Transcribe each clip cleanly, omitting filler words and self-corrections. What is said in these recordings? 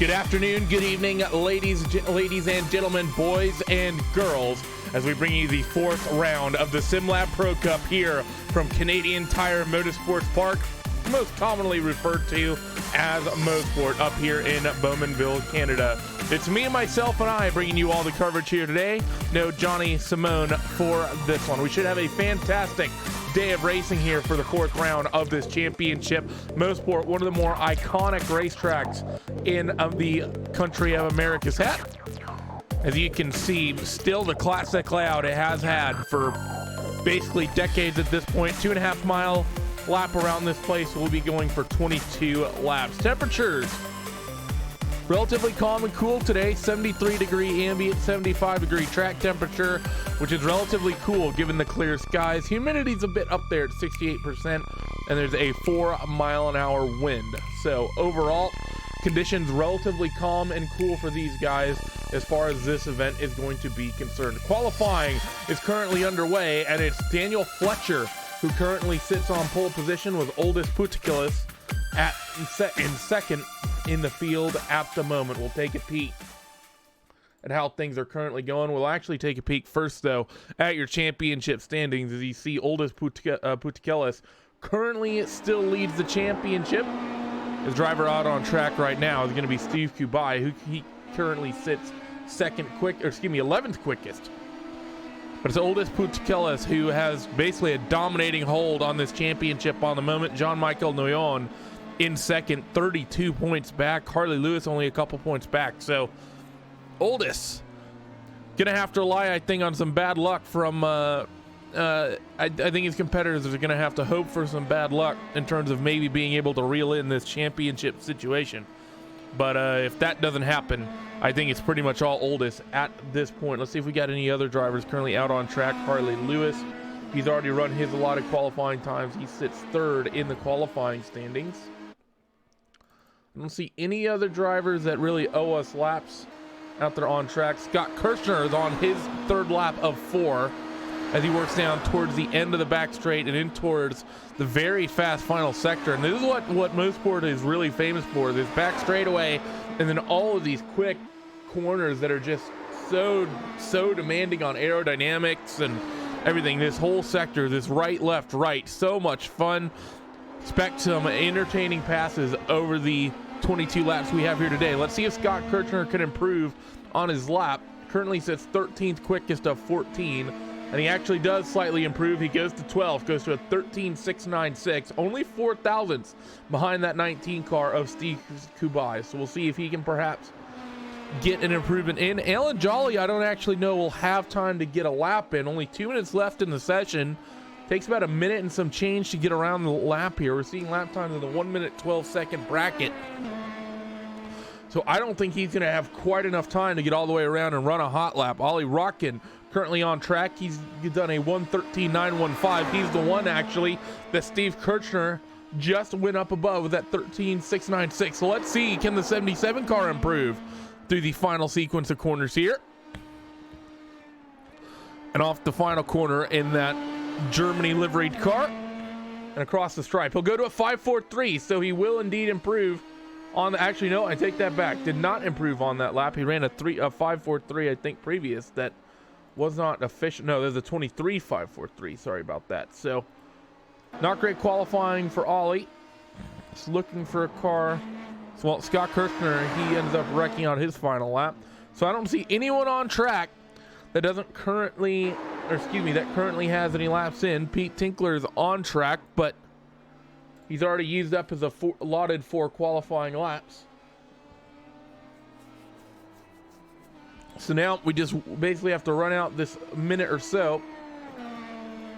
Good afternoon, good evening, ladies and gentlemen, boys and girls, as we bring you the fourth round of the SimLab Pro Cup here from Canadian Tire Motorsports Park, most commonly referred to as Mosport, up here in Bowmanville, Canada. It's me and myself and I bringing you all the coverage here today. No Johnny Simone for this one. We should have a fantastic day of racing here for the fourth round of this championship. Mosport, one of the more iconic racetracks in the country of America's hat. As you can see, still the classic layout it has had for basically decades at this point. 2.5 mile lap around this place. Will be going for 22 laps. Temperatures relatively calm and cool today. 73 degree ambient, 75 degree track temperature, which is relatively cool given the clear skies. Humidity's a bit up there at 68%, and there's a 4-mile-an-hour wind. So overall, conditions relatively calm and cool for these guys as far as this event is going to be concerned. Qualifying is currently underway, and it's Daniel Fletcher who currently sits on pole position with Oldest Putikillis in second in the field at the moment. We'll take a peek at how things are currently going. We'll actually take a peek first, though, at your championship standings. As you see, Oldest Putikillis currently still leads the championship. His driver out on track right now is going to be Steve Kubai, who he currently sits 11th quickest. But it's Oldest Putikillis who has basically a dominating hold on this championship on the moment. Jean-Michel Noyon in second, 32 points back. Harley Lewis only a couple points back. So Oldest gonna have to rely, I think, on some bad luck from I think his competitors are gonna have to hope for some bad luck in terms of maybe being able to reel in this championship situation. But if that doesn't happen, I think it's pretty much all Oldest at this point. Let's see if we got any other drivers currently out on track. Harley Lewis, he's already run his allotted qualifying times. He sits third in the qualifying standings. I don't see any other drivers that really owe us laps out there on track. Scott Kirshner is on his third lap of 4 as he works down towards the end of the back straight and in towards the very fast final sector. And this is what Mosport is really famous for, this back straightaway, and then all of these quick corners that are just so demanding on aerodynamics and everything. This whole sector, this right, left, right, so much fun. Expect some entertaining passes over the 22 laps we have here today. Let's see if Scott Kirchner can improve on his lap. Currently sits 13th quickest of 14, and he actually does slightly improve. He goes to 12th, goes to a 13.696, only 4 thousandths behind that 19 car of Steve Kubai. So we'll see if he can perhaps get an improvement in. Alan Jolly, I don't actually know will have time to get a lap in. Only 2 minutes left in the session. Takes about a minute and some change to get around the lap here. We're seeing lap times in the 1 minute 12 second bracket. So I don't think he's going to have quite enough time to get all the way around and run a hot lap. Ollie Rockin currently on track. He's done a 1:13.915. He's the one actually that Steve Kirchner just went up above with that 13.696. So let's see, can the 77 car improve through the final sequence of corners here? And off the final corner in that Germany liveried car and across the stripe. He'll go to a 5.43, so he will indeed improve on the, actually no, I take that back. Did not improve on that lap. He ran a 5.43, I think, previous. That was not efficient. No, there's a 23.543. Sorry about that. So not great qualifying for Ollie. Just looking for a car. So, well, Scott Kirchner, he ends up wrecking on his final lap. So I don't see anyone on track that doesn't currently, or excuse me, that currently has any laps in. Pete Tinkler is on track, but he's already used up his allotted 4 qualifying laps. So now we just basically have to run out this minute or so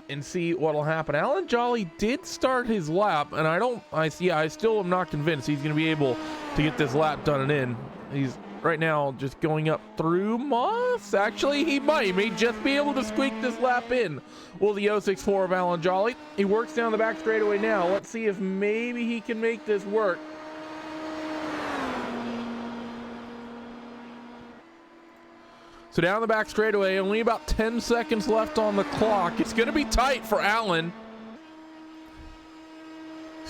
and see what'll happen. Alan Jolly did start his lap, and I still am not convinced he's going to be able to get this lap done and in. He's right now just going up through Moss. Actually, he may just be able to squeak this lap in. Well, the 064 of Alan Jolly. He works down the back straightaway now. Let's see if maybe he can make this work. So down the back straightaway, only about 10 seconds left on the clock. It's going to be tight for Allen.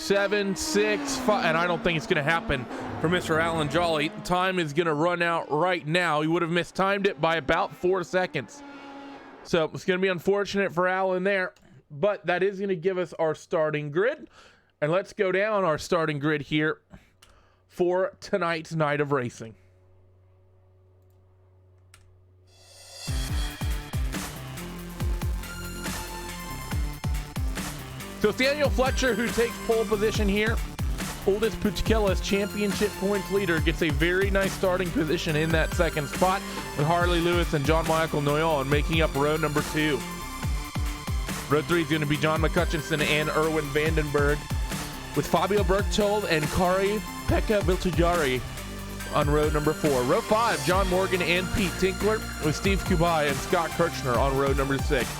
7, 6, 5, and I don't think it's going to happen for Mr. Alan Jolly. Time is going to run out right now. He would have mistimed it by about 4 seconds. So it's going to be unfortunate for Alan there, but that is going to give us our starting grid. And let's go down our starting grid here for tonight's night of racing. So it's Daniel Fletcher who takes pole position here. Oldest Puchkella's championship points leader gets a very nice starting position in that second spot with Harley Lewis and John Michael Noyon making up row number 2. Row 3 is going to be John McCutcheon and Erwin Vandenberg with Fabio Berchtold and Kari-Pekka Viltujari on row number 4. Row 5, John Morgan and Pete Tinkler with Steve Kubai and Scott Kirchner on row number 6.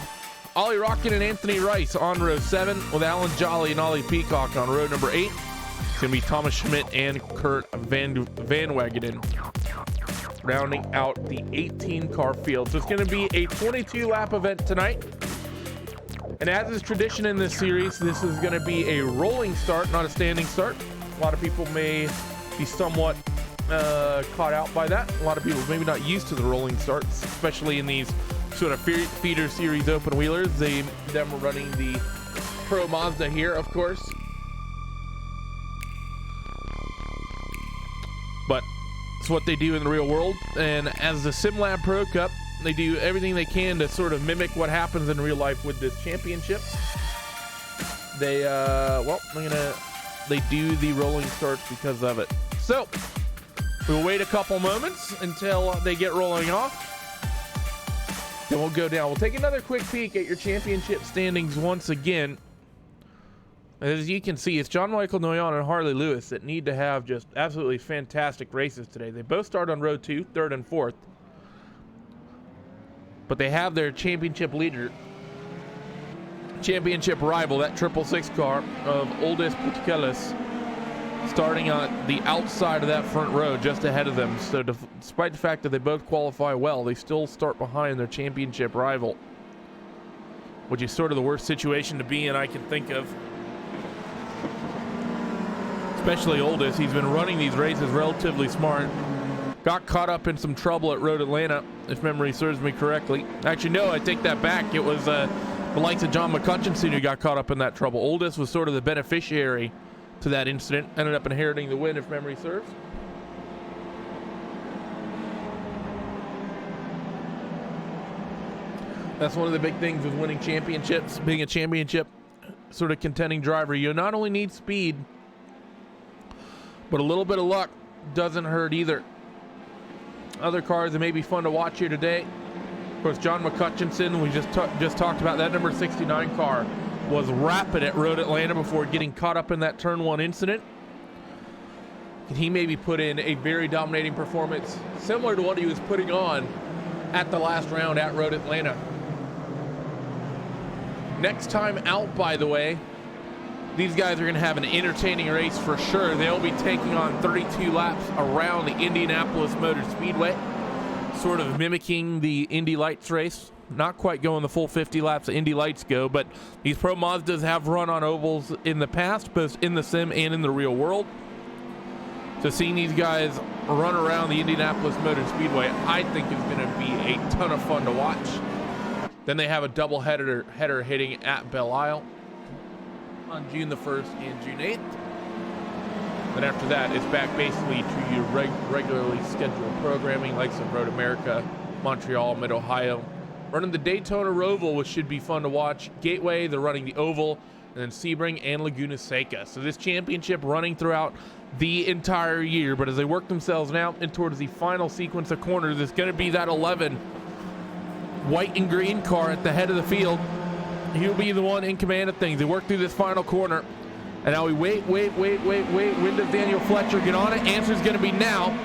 Ollie Rocket and Anthony Rice on row 7 with Alan Jolly and Ollie Peacock on row number 8. It's going to be Thomas Schmidt and Kurt Van Wagenen rounding out the 18-car field. So it's going to be a 22-lap event tonight. And as is tradition in this series, this is going to be a rolling start, not a standing start. A lot of people may be somewhat caught out by that. A lot of people maybe not used to the rolling starts, especially in these sort of feeder series open wheelers. Them running the Pro Mazda here, of course. But it's what they do in the real world. And as the SimLab Pro Cup, they do everything they can to sort of mimic what happens in real life with this championship. They do the rolling starts because of it. So we'll wait a couple moments until they get rolling off. Then we'll go down. We'll take another quick peek at your championship standings once again. As you can see, it's John Michael Noyon and Harley Lewis that need to have just absolutely fantastic races today. They both start on row 2, 3rd and 4th. But they have their championship leader, championship rival, that 666 car of Oldest Puchkella's, starting on the outside of that front row just ahead of them. So despite the fact that they both qualify well, they still start behind their championship rival, which is sort of the worst situation to be in I can think of. Especially Oldest. He's been running these races relatively smart. Got caught up in some trouble at Road Atlanta, if memory serves me correctly. Actually, no, I take that back. It was the likes of John McCutcheon who got caught up in that trouble. Oldest was sort of the beneficiary to that incident. Ended up inheriting the win, if memory serves. That's one of the big things with winning championships, being a championship sort of contending driver. You not only need speed, but a little bit of luck doesn't hurt either. Other cars that may be fun to watch here today. Of course, John McCutcheon, we just talked about that number 69 car, was rapid at Road Atlanta before getting caught up in that turn 1 incident. And he maybe put in a very dominating performance, similar to what he was putting on at the last round at Road Atlanta. Next time out, by the way, these guys are going to have an entertaining race for sure. They'll be taking on 32 laps around the Indianapolis Motor Speedway, sort of mimicking the Indy Lights race. Not quite going the full 50 laps that Indy Lights go, but these Pro Mazdas have run on ovals in the past, both in the sim and in the real world. So seeing these guys run around the Indianapolis Motor Speedway, I think is going to be a ton of fun to watch. Then they have a double header hitting at Belle Isle on June the 1st and June 8th. Then after that, it's back basically to your regularly scheduled programming, like some Road America, Montreal, Mid-Ohio. Running the Daytona Roval, which should be fun to watch. Gateway, they're running the Oval, and then Sebring and Laguna Seca. So this championship running throughout the entire year, but as they work themselves now in towards the final sequence of corners, it's going to be that 11 white and green car at the head of the field. He'll be the one in command of things. They work through this final corner. And now we wait. When does Daniel Fletcher get on it? Answer's going to be now.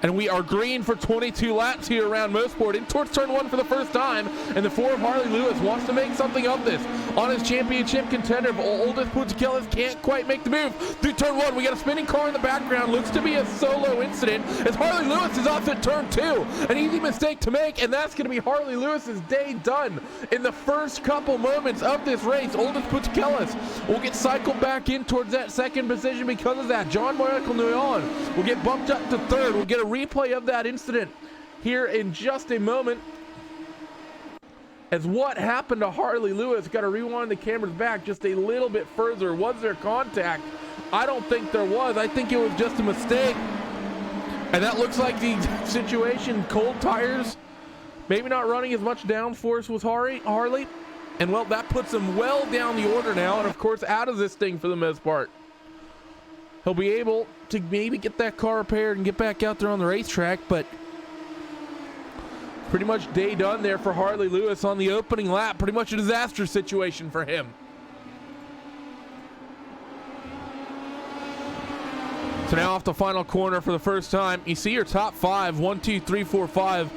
And we are green for 22 laps here around Mosport, in towards turn 1 for the first time. And the 4 of Harley Lewis wants to make something of this. On his championship contender, Oldest Pucikelis can't quite make the move. Through turn 1, we got a spinning car in the background. Looks to be a solo incident as Harley Lewis is off at turn 2. An easy mistake to make, and that's going to be Harley Lewis's day done in the first couple moments of this race. Oldest Pucikelis will get cycled back in towards that second position because of that. Jean-Michel Nouillon will get bumped up to third. We'll get a replay of that incident here in just a moment. As what happened to Harley Lewis, got to rewind the cameras back just a little bit further. Was there contact? I don't think there was. I think it was just a mistake. And that looks like the situation. Cold tires, maybe not running as much downforce with Harley. And well, that puts him well down the order now, and of course out of this thing for the most part. He'll be able to maybe get that car repaired and get back out there on the racetrack, but pretty much day done there for Harley Lewis on the opening lap. Pretty much a disaster situation for him. So now off the final corner for the first time, you see your top 5, 1, 2, 3, 4, 5.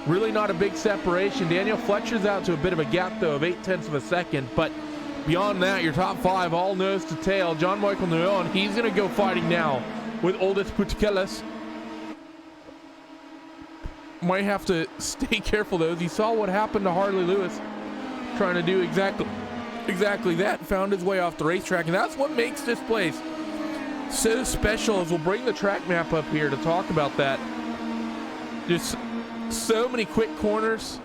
Really not a big separation. Daniel Fletcher's out to a bit of a gap though of 0.8 of a second, but beyond that, your top 5 all nose to tail. Jean-Michel Nouillon, he's going to go fighting now with Oldest Pucikelis. Might have to stay careful though, as you saw what happened to Harley Lewis trying to do exactly that. Found his way off the racetrack, and that's what makes this place so special. As we'll bring the track map up here to talk about that. Just so many quick corners.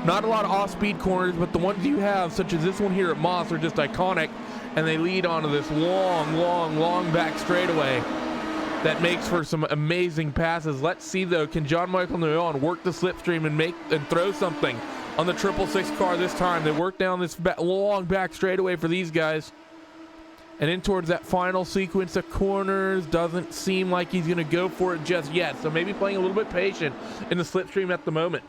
Not a lot of off-speed corners, but the ones you have, such as this one here at Moss, are just iconic, and they lead onto this long back straightaway that makes for some amazing passes. Let's see though, can Jean-Michel Nouillon work the slipstream and throw something on the 666 car this time? They work down this long back straightaway for these guys, and in towards that final sequence of corners. Doesn't seem like he's going to go for it just yet, so maybe playing a little bit patient in the slipstream at the moment.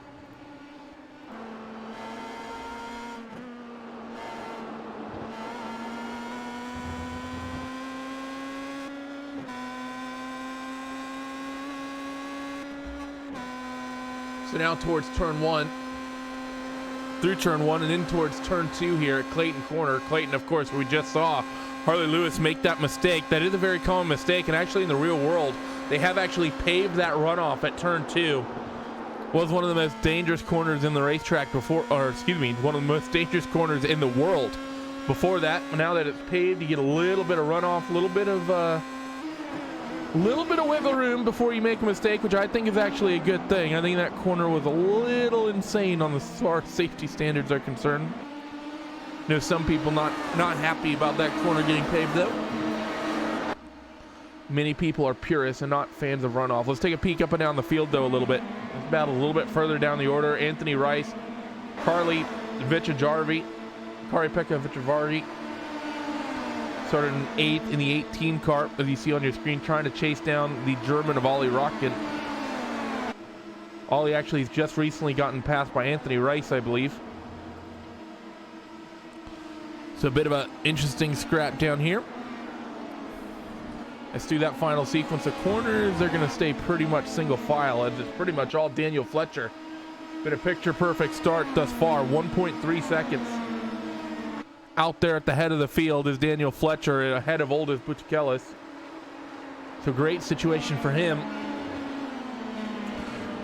So now towards turn 1, through turn 1 and in towards turn 2 here at Clayton Corner. Clayton, of course, we just saw Harley Lewis make that mistake. That is a very common mistake, and actually in the real world, they have actually paved that runoff at turn 2. Was one of the most dangerous corners in the racetrack before, or excuse me, one of the most dangerous corners in the world before that. Now that it's paved, you get a little bit of runoff, a little bit of wiggle room before you make a mistake, which I think is actually a good thing. I think that corner was a little insane on as far as safety standards are concerned. You know, some people not happy about that corner getting paved though. Many people are purists and not fans of runoff. Let's take a peek up and down the field though a little bit. Let's battle a little bit further down the order. Anthony Rice, Kari Pekka Vichavarji started in 8th in the 18 car, as you see on your screen, trying to chase down the German of Ollie Rotkin. Ollie actually has just recently gotten passed by Anthony Rice, I believe. So a bit of an interesting scrap down here. Let's do that final sequence of corners. They're going to stay pretty much single file, as it's pretty much all Daniel Fletcher. Been a picture perfect start thus far. 1.3 seconds. Out there at the head of the field is Daniel Fletcher, ahead of Oldest Pucikelis. So great situation for him.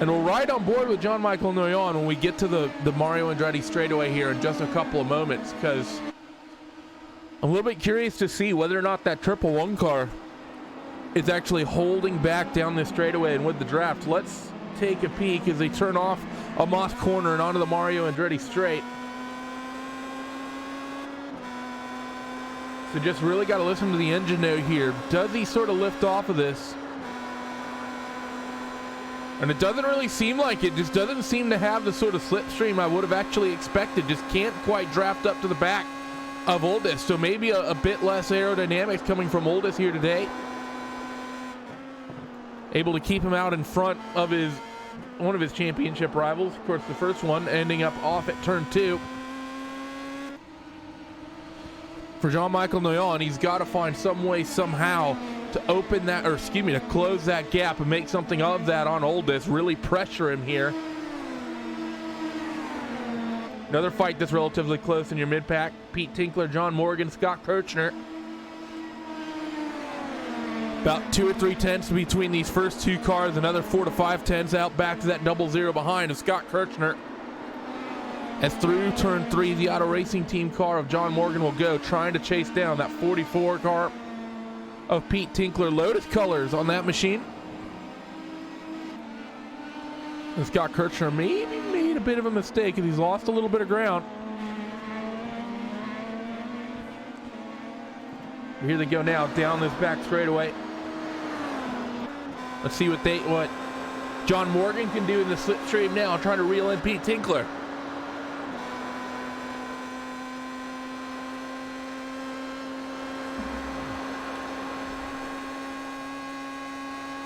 And we'll ride on board with Jean-Michel Nouillon when we get to the Mario Andretti straightaway here in just a couple of moments, because I'm a little bit curious to see whether or not that 111 car is actually holding back down this straightaway and with the draft. Let's take a peek as they turn off a Moss corner and onto the Mario Andretti straight. So just really got to listen to the engine note here. Does he sort of lift off of this? And it doesn't really seem like it. Just doesn't seem to have the sort of slipstream I would have actually expected. Just can't quite draft up to the back of Oldest. So maybe a bit less aerodynamics coming from Oldest here today. Able to keep him out in front of one of his championship rivals. Of course, the first one ending up off at turn 2. For Jean-Michel Nouillon, he's got to find some way, somehow, to open that, or excuse me, to close that gap and make something of that on Oldest, really pressure him here. Another fight that's relatively close in your mid-pack. Pete Tinkler, John Morgan, Scott Kirchner. About 2 or 3 tenths between these first two cars. Another 4 to 5 tenths out back to that 0-0 behind of Scott Kirchner. As through turn 3, the auto racing team car of John Morgan will go, trying to chase down that 44 car of Pete Tinkler. Lotus colors on that machine. And Scott Kirchner maybe made a bit of a mistake as he's lost a little bit of ground. Here they go now down this back straightaway. Let's see what John Morgan can do in the slipstream now, trying to reel in Pete Tinkler.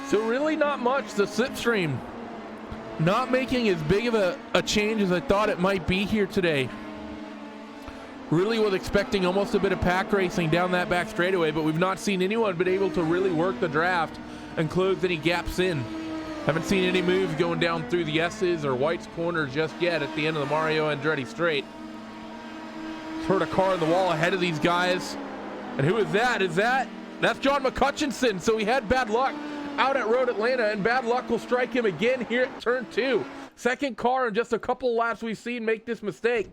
So really not much. The slipstream not making as big of a change as I thought it might be here today. Really was expecting almost a bit of pack racing down that back straightaway, but we've not seen anyone been able to really work the draft and close any gaps in. Haven't seen any moves going down through the S's or White's corner just yet at the end of the Mario Andretti straight. Heard a car in the wall ahead of these guys. And who is that? That's John McCutcheon. So he had bad luck out at Road Atlanta, and bad luck will strike him again here at turn 2. Second car in just a couple laps we've seen make this mistake.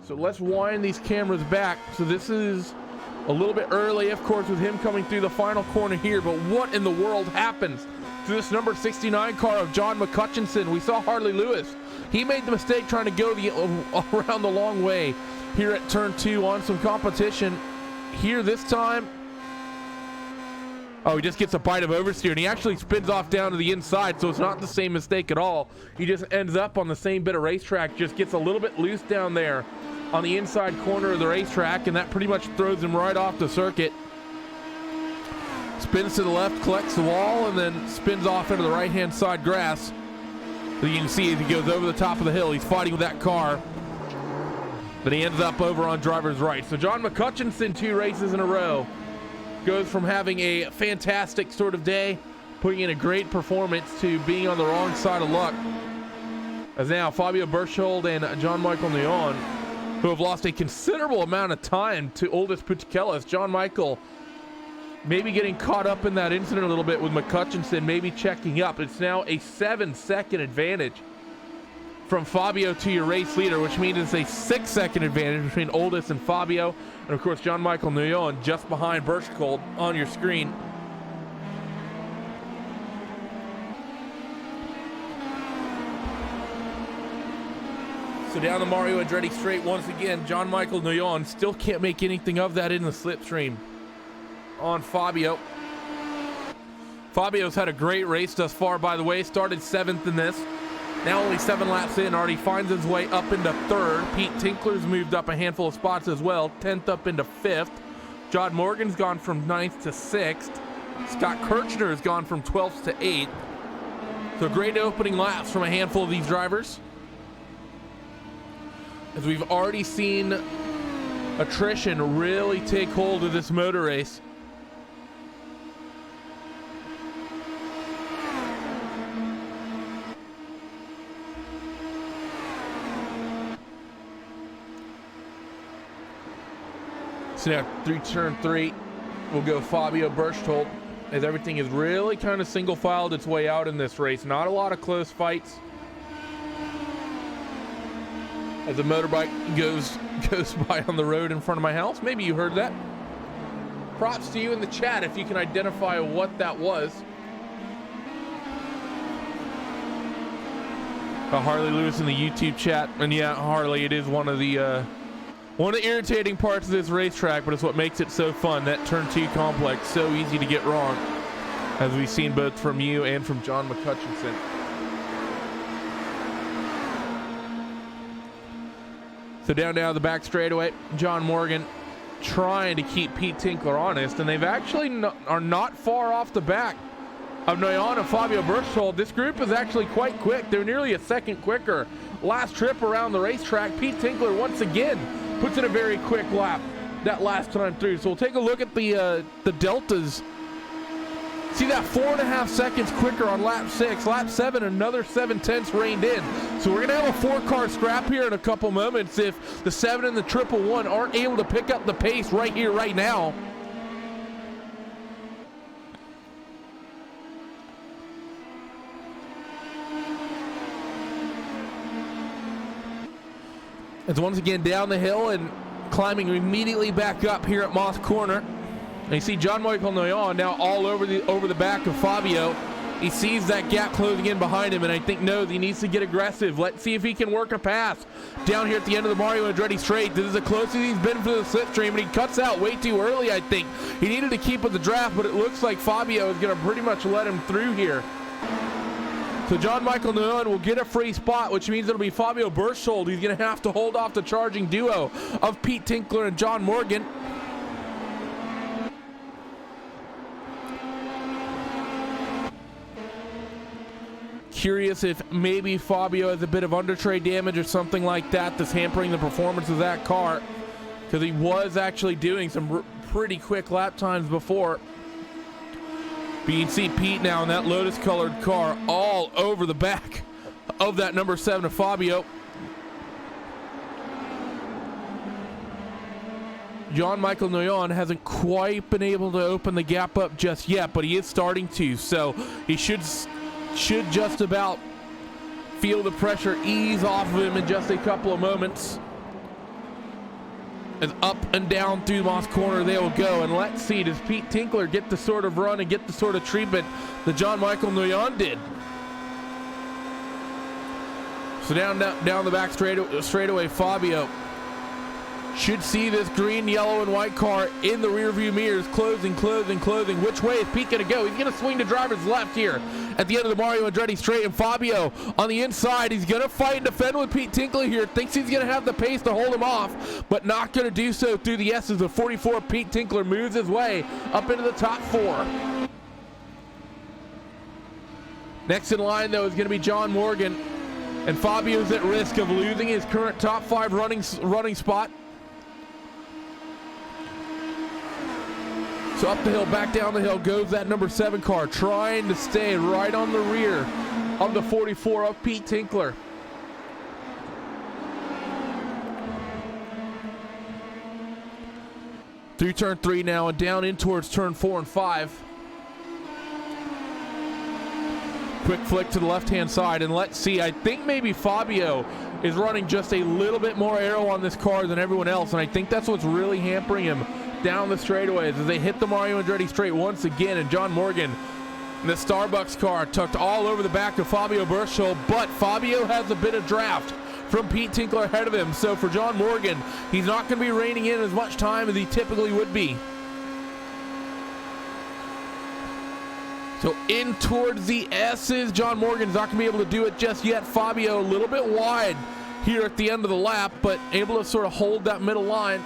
So let's wind these cameras back. So this is a little bit early, of course, with him coming through the final corner here, but what in the world happens to this number 69 car of John McCutcheon? We saw Harley Lewis. He made the mistake trying to go around the long way here at turn 2 on some competition. Here this time, oh, he just gets a bite of oversteer, and he actually spins off down to the inside, so it's not the same mistake at all. He just ends up on the same bit of racetrack, just gets a little bit loose down there on the inside corner of the racetrack, and that pretty much throws him right off the circuit. Spins to the left, collects the wall, and then spins off into the right-hand side grass. So you can see as he goes over the top of the hill, he's fighting with that car. Then he ends up over on driver's right. So John McCutcheon, 2 races in a row, goes from having a fantastic sort of day, putting in a great performance, to being on the wrong side of luck. As now Fabio Berchtold and John Michael Nguyen, who have lost a considerable amount of time to Oldest Puchellis. John Michael maybe getting caught up in that incident a little bit with McCutcheon, maybe checking up. It's now a 7-second advantage from Fabio to your race leader, which means it's a 6-second advantage between Oldest and Fabio. And of course, John Michael Nguyen just behind Berchtold on your screen. So down the Mario Andretti straight once again, John Michael Nguyen still can't make anything of that in the slipstream on Fabio. Fabio's had a great race thus far, by the way. Started 7th in this. Now only 7 laps in, already finds his way up into 3rd. Pete Tinkler's moved up a handful of spots as well, 10th up into 5th. John Morgan's gone from 9th to 6th. Scott Kirchner has gone from 12th to 8th. So great opening laps from a handful of these drivers, as we've already seen attrition really take hold of this motor race. So now through turn 3, we'll go Fabio Berchtold, as everything is really kind of single filed its way out in this race. Not a lot of close fights. As a motorbike goes by on the road in front of my house. Maybe you heard that. Props to you in the chat if you can identify what that was. Harley Lewis in the YouTube chat. And yeah, Harley, it is one of the irritating parts of this racetrack, but it's what makes it so fun. That turn 2 complex, so easy to get wrong, as we've seen both from you and from John McCutcheon. So down the back straightaway, John Morgan trying to keep Pete Tinkler honest, and they've actually are not far off the back of Nguyen and Fabio Berchtold. This group is actually quite quick. They're nearly a second quicker. Last trip around the racetrack, Pete Tinkler once again puts in a very quick lap. that last time through. So we'll take a look at the deltas. See that 4.5 seconds quicker on lap 6. Lap 7, another 7/10 reined in. So we're gonna have a 4-car scrap here in a couple moments if the 7 and the 111 aren't able to pick up the pace right here, right now. It's once again down the hill and climbing immediately back up here at Moss Corner. And you see John Michael Noyon now all over the back of Fabio. He sees that gap closing in behind him and I think knows he needs to get aggressive. Let's see if he can work a pass down here at the end of the Mario Andretti straight. This is the closest he's been for the slipstream, but he cuts out way too early, I think. He needed to keep with the draft, but it looks like Fabio is going to pretty much let him through here. So John Michael Noyon will get a free spot, which means it'll be Fabio Berchtold. He's going to have to hold off the charging duo of Pete Tinkler and John Morgan. Curious if maybe Fabio has a bit of undertray damage or something like that that's hampering the performance of that car, because he was actually doing some pretty quick lap times before. But you can see Pete now in that Lotus colored car all over the back of that number 7 of Fabio. John Michael Noyon hasn't quite been able to open the gap up just yet, but he is starting to, so he should just about feel the pressure ease off of him in just a couple of moments. As up and down through Moss Corner they will go, and let's see, does Pete Tinkler get the sort of run and get the sort of treatment that John Michael Noyon did? So down the back straightaway, Fabio should see this green, yellow, and white car in the rearview mirrors closing. Which way is Pete going to go? He's going to swing to driver's left here at the end of the Mario Andretti straight, and Fabio on the inside. He's going to fight and defend with Pete Tinkler here. Thinks he's going to have the pace to hold him off, but not going to do so through the S's of 44. Pete Tinkler moves his way up into the top 4. Next in line, though, is going to be John Morgan, and Fabio's at risk of losing his current top 5 running spot. So up the hill, back down the hill goes that number 7 car, trying to stay right on the rear of the 44 of Pete Tinkler. Through turn 3 now and down in towards turn 4 and 5. Quick flick to the left-hand side, and let's see, I think maybe Fabio is running just a little bit more aero on this car than everyone else, and I think that's what's really hampering him down the straightaways as they hit the Mario Andretti straight once again, and John Morgan in the Starbucks car tucked all over the back of Fabio Berchtold, but Fabio has a bit of draft from Pete Tinkler ahead of him, so for John Morgan, he's not going to be reining in as much time as he typically would be. So in towards the S's, John Morgan's not going to be able to do it just yet. Fabio a little bit wide here at the end of the lap, but able to sort of hold that middle line.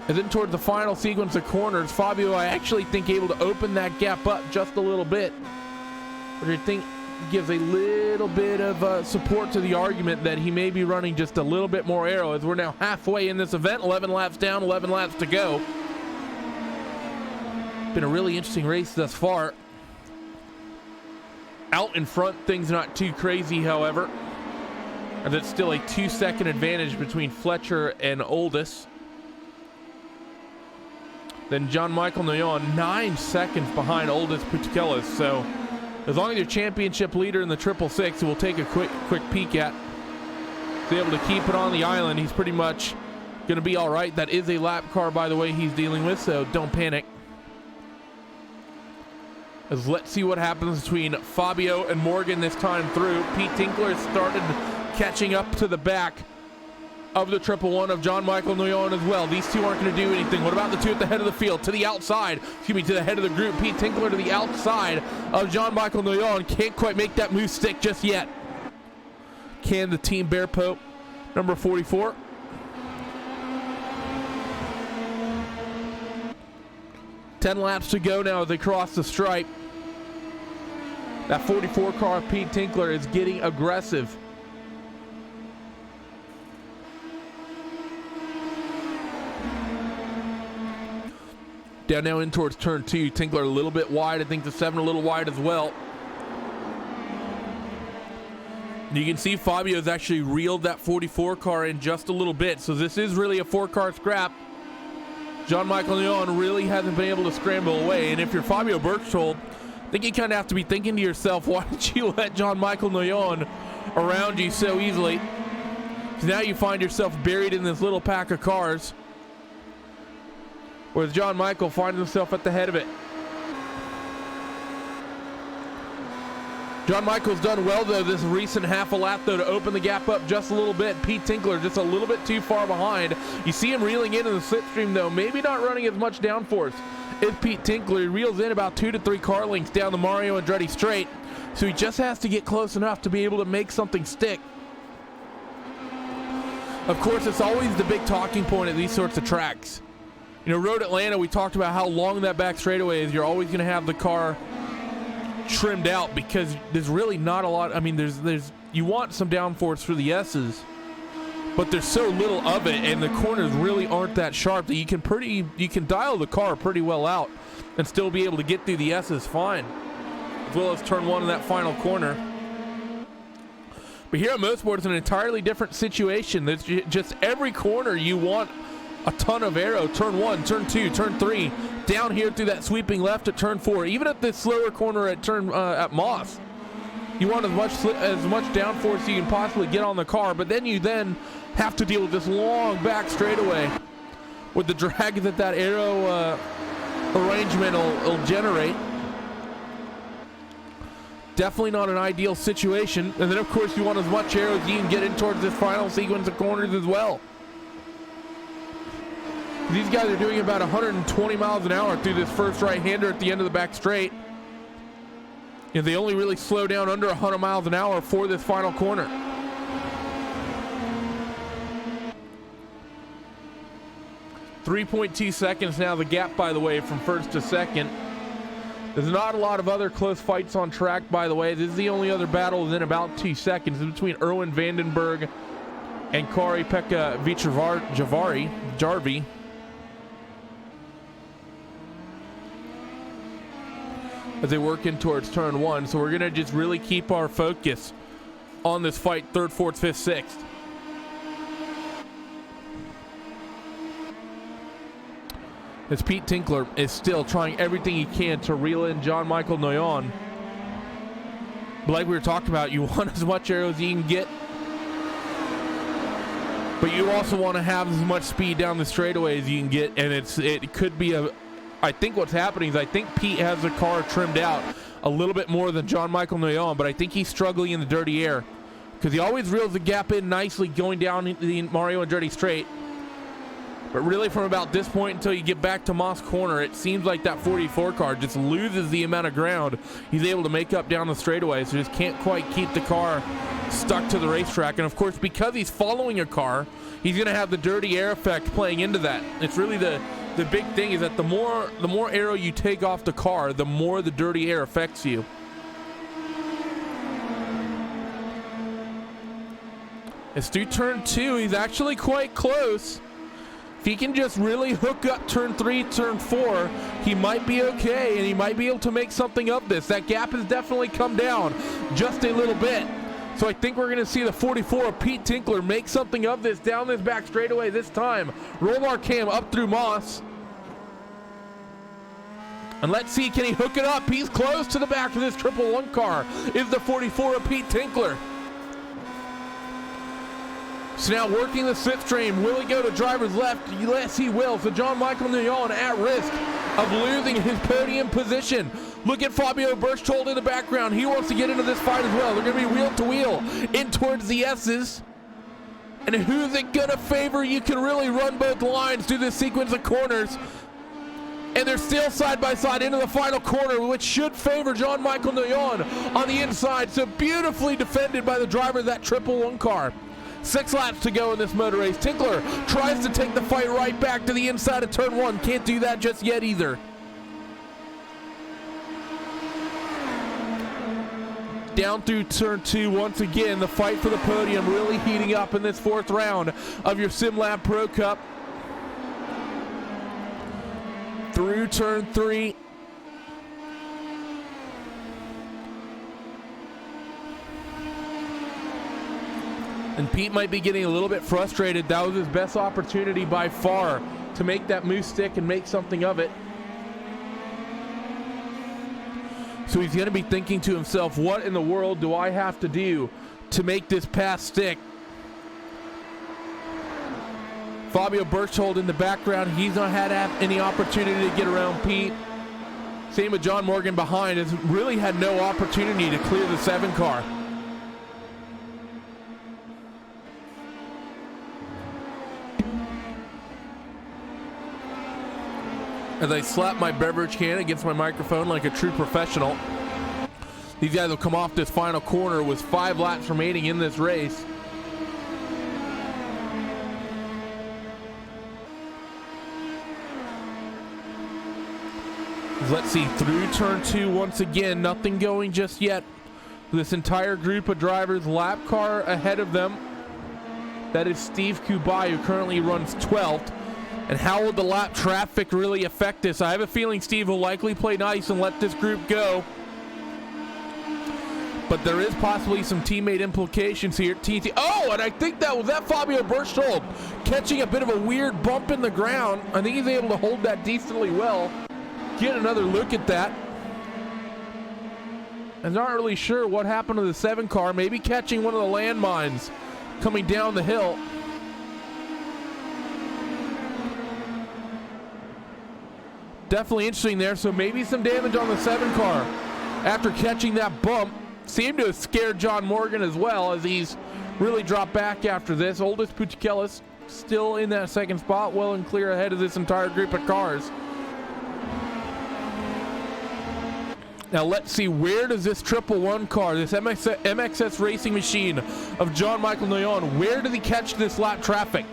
And then towards the final sequence of corners, Fabio, I actually think, able to open that gap up just a little bit, which I think gives a little bit of support to the argument that he may be running just a little bit more aero, as we're now halfway in this event, 11 laps down, 11 laps to go. Been a really interesting race thus far. Out in front, things not too crazy, however, and it's still a 2-second advantage between Fletcher and Oldest. Then John Michael Noyon 9 seconds behind Oldest Putekelis. So as long as you're championship leader in the 666, we'll take a quick peek at, be able to keep it on the island, he's pretty much going to be all right. That is a lap car, by the way, he's dealing with, so don't panic. As let's see what happens between Fabio and Morgan this time through. Pete Tinkler started catching up to the back of the 111 of John Michael Noyon as well. These two aren't going to do anything. What about the two at the head of the field? To the outside, to the head of the group. Pete Tinkler to the outside of John Michael Noyon. Can't quite make that move stick just yet. Can the Team Bear Pope, number 44. Ten laps to go now as they cross the stripe. That 44 car of Pete Tinkler is getting aggressive. Down now in towards turn 2. Tinkler a little bit wide. I think the 7 a little wide as well. You can see Fabio's actually reeled that 44 car in just a little bit. So this is really a 4-car scrap. Jean-Michael Neon really hasn't been able to scramble away. And if you're Fabio Berchtold, I think you kind of have to be thinking to yourself, why did you let Jean-Michael Neon around you so easily? Because now you find yourself buried in this little pack of cars, whereas John Michael finds himself at the head of it. John Michael's done well, though, this recent half a lap, though, to open the gap up just a little bit. Pete Tinkler just a little bit too far behind. You see him reeling into the slipstream, though, maybe not running as much downforce as Pete Tinkler. He reels in about 2 to 3 car lengths down the Mario Andretti straight, so he just has to get close enough to be able to make something stick. Of course, it's always the big talking point at these sorts of tracks. You know, Road Atlanta, we talked about how long that back straightaway is. You're always going to have the car trimmed out because there's really not a lot. I mean, there's you want some downforce for the S's, but there's so little of it, and the corners really aren't that sharp that you can dial the car pretty well out and still be able to get through the S's fine, as well as turn 1 in that final corner. But here at Mosport, it's an entirely different situation. There's just every corner you want a ton of aero. Turn 1, turn 2, turn 3, down here through that sweeping left at turn 4. Even at this slower corner at turn at Moss, you want as much downforce as you can possibly get on the car. But then you have to deal with this long back straightaway with the drag that aero arrangement will generate. Definitely not an ideal situation. And then, of course, you want as much aero as you can get in towards this final sequence of corners as well. These guys are doing about 120 miles an hour through this first right-hander at the end of the back straight. And they only really slow down under 100 miles an hour for this final corner. .2 seconds now, the gap, by the way, from first to second. There's not a lot of other close fights on track, by the way. This is the only other battle within about 2 seconds. It's between Erwin Vandenberg and Kari-Pekka Jarvi. As they work in towards turn 1. So we're going to just really keep our focus on this fight, 3rd, 4th, 5th, 6th. As Pete Tinkler is still trying everything he can to reel in Jean-Michael Noyon. But like we were talking about, you want as much aero as you can get, but you also want to have as much speed down the straightaway as you can get, and it could be I think what's happening is I think Pete has the car trimmed out a little bit more than Jean-Michael Noyon, but I think he's struggling in the dirty air because he always reels the gap in nicely going down the Mario Andretti straight. But really from about this point until you get back to Moss Corner, it seems like that 44 car just loses the amount of ground he's able to make up down the straightaway, so just can't quite keep the car stuck to the racetrack. And of course, because he's following a car, he's going to have the dirty air effect playing into that. It's really the big thing is that the more aero you take off the car, the more the dirty air affects you. As through turn 2, he's actually quite close. If he can just really hook up turn 3, turn 4, he might be okay, and he might be able to make something of this. That gap has definitely come down just a little bit. So I think we're going to see the 44 of Pete Tinkler make something of this down this back straightaway this time. Roll bar cam up through Moss. And let's see, can he hook it up? He's close to the back of this 111 car. Is the 44 of Pete Tinkler. So now working the slipstream. Will he go to driver's left? Yes, he will. So Jean-Michael Neyon at risk of losing his podium position. Look at Fabio Berchtold in the background. He wants to get into this fight as well. They're going to be wheel to wheel in towards the S's. And who's it going to favor? You can really run both lines through this sequence of corners. And they're still side by side into the final corner, which should favor Jean-Michael Neyon on the inside. So beautifully defended by the driver of that 111 car. 6 laps to go in this motor race. Tinkler tries to take the fight right back to the inside of turn 1. Can't do that just yet either. Down through turn 2 once again. The fight for the podium really heating up in this 4th round of your SimLab Pro Cup. through turn 3. And Pete might be getting a little bit frustrated. That was his best opportunity by far to make that moose stick and make something of it. So he's going to be thinking to himself, what in the world do I have to do to make this pass stick? Fabio Berchtold in the background. He's not had any opportunity to get around Pete. Same with John Morgan behind. Has really had no opportunity to clear the 7 car. As I slap my beverage can against my microphone like a true professional. These guys will come off this final corner with 5 laps remaining in this race. Let's see, through turn 2 once again, nothing going just yet. This entire group of drivers, lap car ahead of them. That is Steve Kubai, who currently runs 12th. And how will the lap traffic really affect this? I have a feeling Steve will likely play nice and let this group go. But there is possibly some teammate implications here. Oh, and I think that was Fabio Berchtold catching a bit of a weird bump in the ground. I think he's able to hold that decently well. Get another look at that. I'm not really sure what happened to the 7 car. Maybe catching one of the landmines coming down the hill. Definitely interesting there. So maybe some damage on the 7 car after catching that bump. Seemed to have scared John Morgan as well, as he's really dropped back after this. Aldis Pucikelis still in that 2nd spot, well and clear ahead of this entire group of cars. Now let's see, where does this 111 car, this MXS racing machine of John Michael Noyon, where does he catch this lap traffic?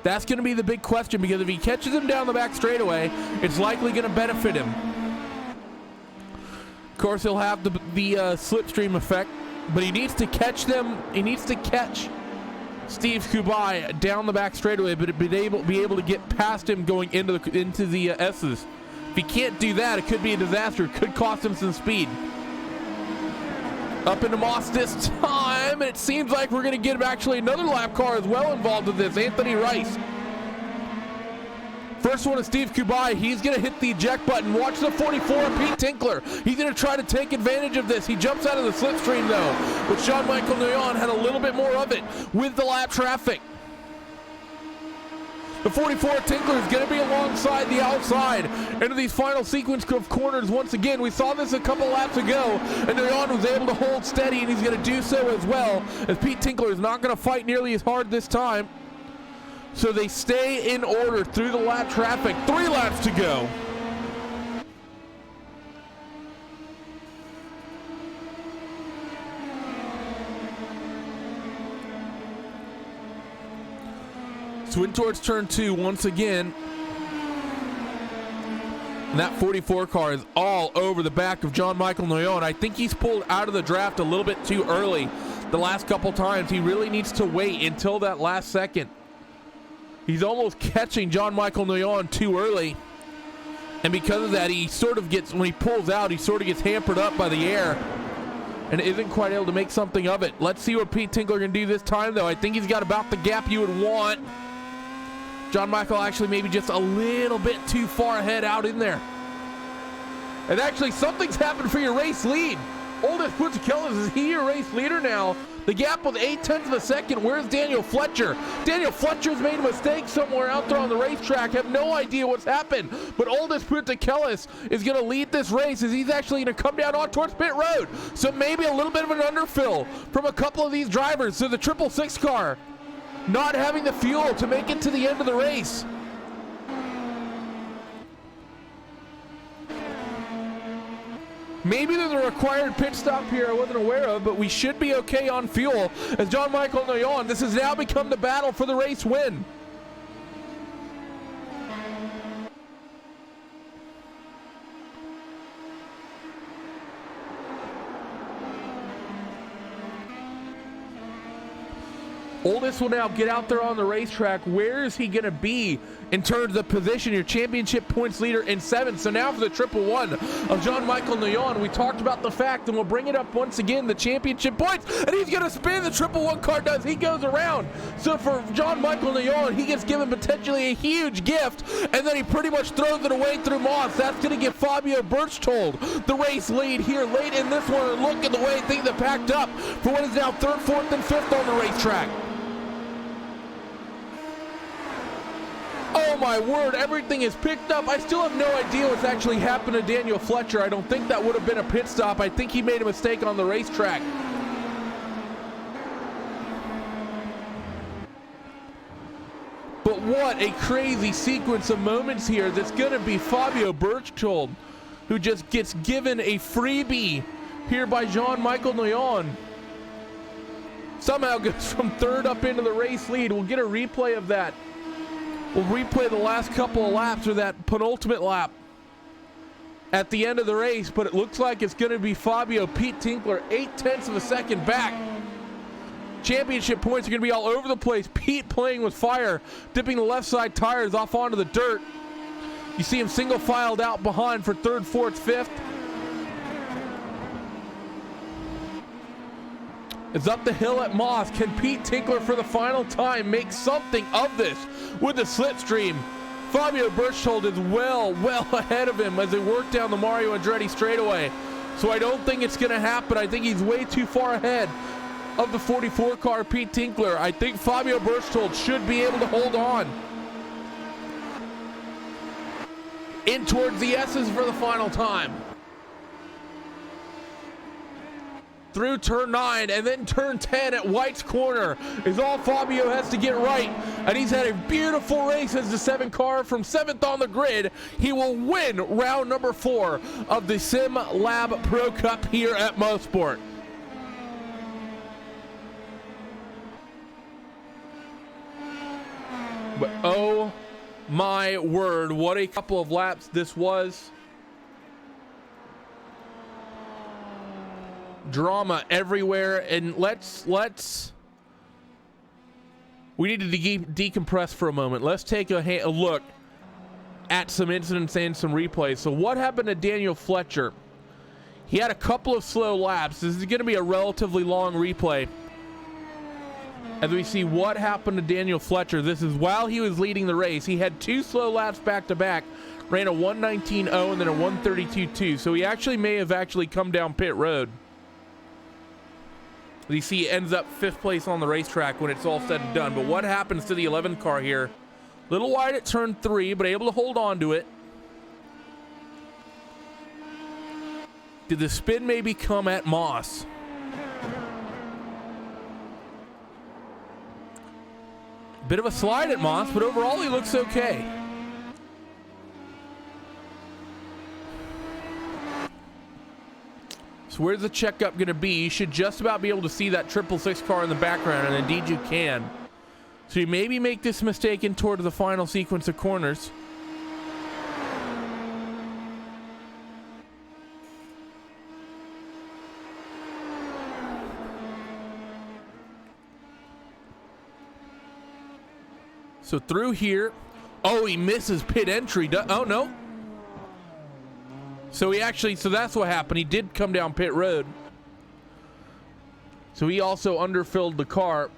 That's going to be the big question, because if he catches him down the back straightaway, it's likely going to benefit him. Of course, he'll have the slipstream effect, but he needs to catch them. He needs to catch Steve Kubai down the back straightaway, but be able to get past him going into the S's. If he can't do that, it could be a disaster. It could cost him some speed. Up into Moss this time, and it seems like we're going to get actually another lap car as well involved with this. Anthony Rice. First one is Steve Kubai. He's going to hit the eject button. Watch the 44, Pete Tinkler. He's going to try to take advantage of this. He jumps out of the slipstream, though, which John Michael Noyon had a little bit more of it with the lap traffic. The 44 Tinkler is going to be alongside the outside into these final sequence of corners once again. We saw this a couple laps ago, and Noyon was able to hold steady, and he's going to do so as well, as Pete Tinkler is not going to fight nearly as hard this time. So they stay in order through the lap traffic. 3 laps to go. So in towards turn 2 once again. And that 44 car is all over the back of John Michael Noyon. I think he's pulled out of the draft a little bit too early the last couple times. He really needs to wait until that last second. He's almost catching John Michael Noyon too early. And because of that, he sort of gets, when he pulls out, he sort of gets hampered up by the air and isn't quite able to make something of it. Let's see what Pete Tinkler can do this time, though. I think he's got about the gap you would want. John Michael actually maybe just a little bit too far ahead out in there. And actually, something's happened for your race lead. Aldis Pucikelis, is he your race leader now? The gap was 0.8 of a second. Where's Daniel Fletcher? Daniel Fletcher's made a mistake somewhere out there on the racetrack. Have no idea what's happened. But Aldis Pucikelis is going to lead this race, as he's actually going to come down on towards pit road. So maybe a little bit of an underfill from a couple of these drivers. So the 666 car not having the fuel to make it to the end of the race. Maybe there's a required pit stop here I wasn't aware of, but we should be okay on fuel, as John Michael Noyon, this has now become the battle for the race win. Oldest will now get out there on the racetrack. Where is he going to be in terms of position? Your championship points leader in 7th. So now for the 111 of Jean-Michel Noyon. We talked about the fact, and we'll bring it up once again, the championship points, and he's going to spin. The 111 car does. He goes around. So for Jean-Michel Noyon, he gets given potentially a huge gift, and then he pretty much throws it away through Moss. That's going to give Fabio Berchtold the race lead here late in this one. And look at the way things have packed up for what is now 3rd, 4th, and 5th on the racetrack. Oh my word, everything is picked up. I still have no idea what's actually happened to Daniel Fletcher. I don't think that would have been a pit stop. I think he made a mistake on the racetrack. But what a crazy sequence of moments here. That's going to be Fabio Berchtold, who just gets given a freebie here by Jean-Michel Noyon. Somehow goes from 3rd up into the race lead. We'll get a replay of that. We'll replay the last couple of laps, or that penultimate lap at the end of the race, but it looks like it's going to be Fabio Pete Tinkler 0.8 of a second back. Championship points are going to be all over the place. Pete playing with fire, dipping the left side tires off onto the dirt. You see him single filed out behind for 3rd, 4th, 5th. It's up the hill at Moss. Can Pete Tinkler for the final time make something of this with the slipstream? Fabio Berchtold is well ahead of him as they work down the Mario Andretti straightaway. So I don't think it's going to happen. I think he's way too far ahead of the 44 car, Pete Tinkler. I think Fabio Berchtold should be able to hold on in towards the S's for the final time. Through turn 9 and then turn 10 at White's corner is all Fabio has to get right, and he's had a beautiful race as the 7 car from 7th on the grid. He will win round number 4 of the SimLab Pro Cup here at Mosport. But oh my word, what a couple of laps this was. Drama everywhere, and let's we need to decompress for a moment. Let's take a look at some incidents and some replays. So what happened to Daniel Fletcher? He had a couple of slow laps. This is going to be a relatively long replay as we see what happened to Daniel Fletcher. This is while he was leading the race. He had 2 slow laps back to back, ran a 1:19.0 and then a 1:32.2. So he actually may have come down pit road. You see, he ends up 5th place on the racetrack when it's all said and done. But what happens to the 11 car here? Little wide at turn 3, but able to hold on to it. Did the spin maybe come at Moss? Bit of a slide at Moss, but overall he looks okay. So where's the checkup going to be? You should just about be able to see that 666 car in the background, and indeed you can. So you maybe make this mistake in toward the final sequence of corners. So through here. Oh, he misses pit entry. Oh, no. So that's what happened. He did come down pit road. So he also underfilled the car.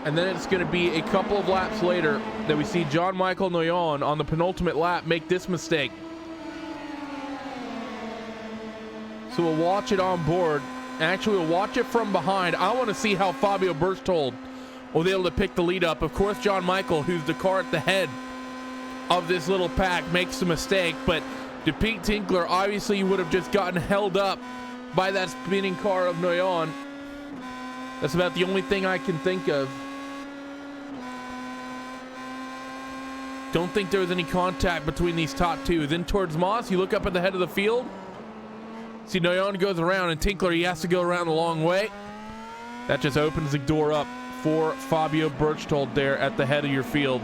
And then it's going to be a couple of laps later that we see Jean-Michel Noyon on the penultimate lap make this mistake. So we'll watch it on board. Actually, we'll watch it from behind. I want to see how Fabio Berchtold will be able to pick the lead up. Of course, Jean-Michel, who's the car at the head of this little pack, makes a mistake, but to Pete Tinkler, obviously you would have just gotten held up by that spinning car of Noyon. That's about the only thing I can think of. Don't think there was any contact between these top two. Then towards Moss, you look up at the head of the field. See, Noyon goes around, and Tinkler, he has to go around the long way. That just opens the door up for Fabio Berchtold there at the head of your field.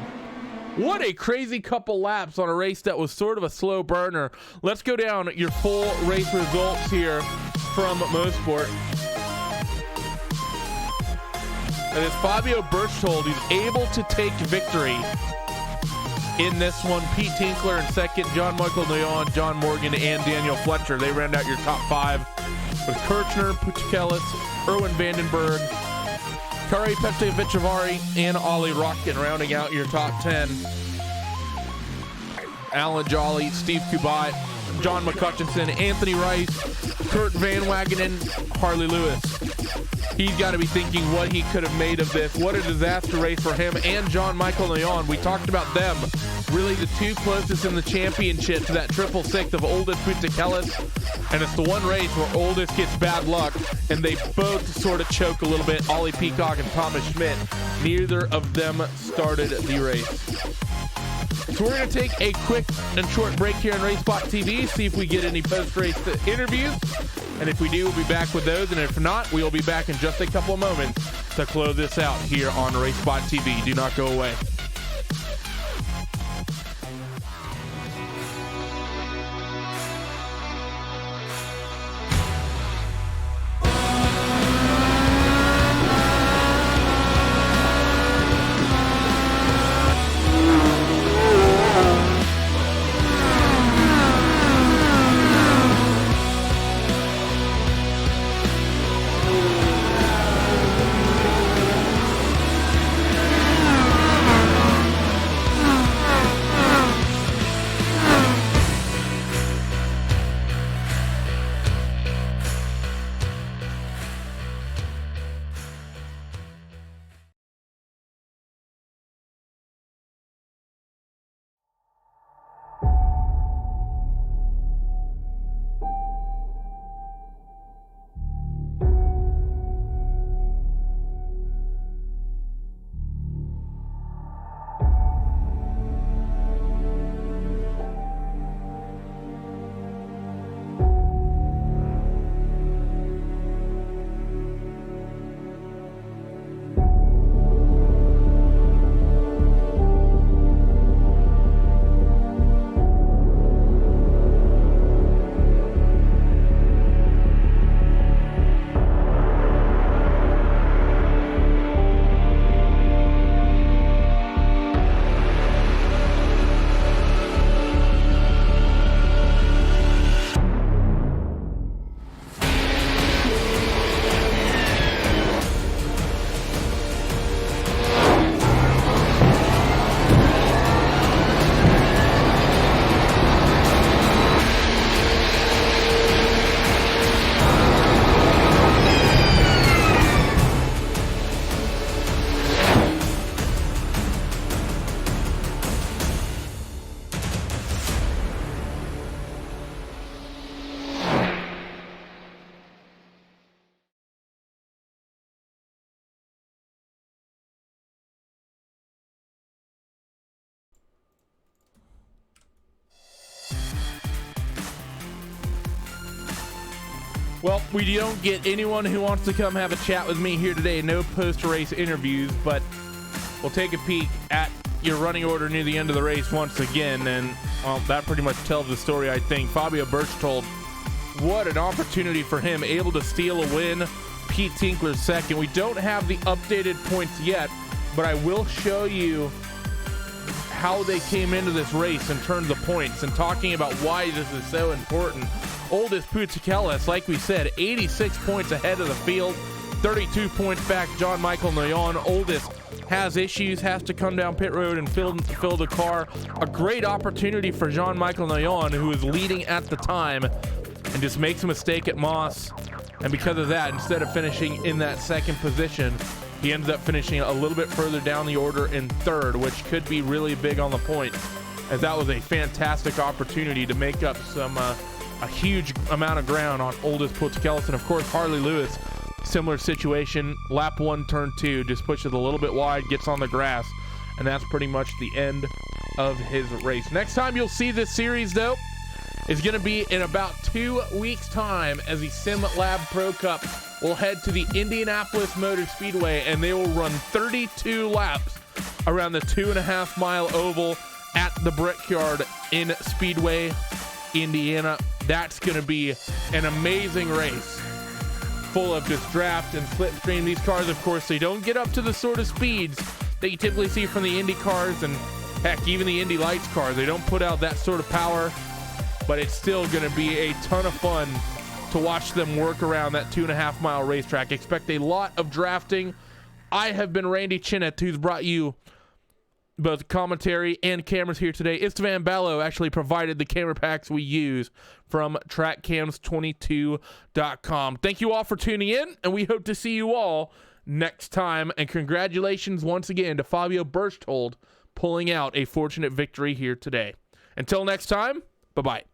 What a crazy couple laps on a race that was sort of a slow burner. Let's go down your full race results here from Mosport. And it's Fabio Berchtold who's able to take victory in this one. Pete Tinkler in second, John Michael Noyon, John Morgan, and Daniel Fletcher. They round out your top 5 with Kirchner, Pucikelis, Erwin Vandenberg, Kari Petevich-Avari, and Ollie Rockin rounding out your top 10. Alan Jolly, Steve Kubai, John McCutcheon, Anthony Rice, Kurt Van Wagenen, Harley Lewis. He's got to be thinking what he could have made of this. What a disaster race for him and John Michael Noyon. We talked about them, really the 2 closest in the championship to that triple sixth of Oldest Pucikelis. And it's the one race where Oldest gets bad luck, and they both sort of choke a little bit. Ollie Peacock and Thomas Schmidt, neither of them started the race. So we're going to take a quick and short break here on RaceSpotTV, see if we get any post-race interviews. And if we do, we'll be back with those. And if not, we'll be back in just a couple of moments to close this out here on RaceSpotTV. Do not go away. Well, we don't get anyone who wants to come have a chat with me here today. No post-race interviews, but we'll take a peek at your running order near the end of the race once again. And well, that pretty much tells the story, I think. Fabio Berchtold, what an opportunity for him, able to steal a win. Pete Tinkler second. We don't have the updated points yet, but I will show you how they came into this race in terms of points and talking about why this is so important. Oldest Pucikelis, like we said, 86 points ahead of the field, 32 points back. John Michael Noyon, Oldest, has issues, has to come down pit road and fill the car. A great opportunity for John Michael Noyon, who was leading at the time, and just makes a mistake at Moss. And because of that, instead of finishing in that second position, he ends up finishing a little bit further down the order in third, which could be really big on the point, as that was a fantastic opportunity to make up a huge amount of ground on Oldest Pucikelis. And of course, Harley Lewis, similar situation. Lap 1, turn 2, just pushes a little bit wide, gets on the grass, and that's pretty much the end of his race. Next time you'll see this series, though, is going to be in about 2 weeks' time, as the SimLab Pro Cup will head to the Indianapolis Motor Speedway, and they will run 32 laps around the 2.5-mile oval at the Brickyard in Speedway, Indiana. That's going to be an amazing race. full of just draft and slipstream. These cars, of course, they don't get up to the sort of speeds that you typically see from the Indy cars, and heck, even the Indy Lights cars. They don't put out that sort of power, but it's still going to be a ton of fun to watch them work around that 2.5 mile racetrack. Expect a lot of drafting. I have been Randy Chinnett, who's brought you both commentary and cameras here today. Istvan Ballo actually provided the camera packs we use from trackcams22.com. Thank you all for tuning in, and we hope to see you all next time. And congratulations once again to Fabio Berchtold pulling out a fortunate victory here today. Until next time, bye-bye.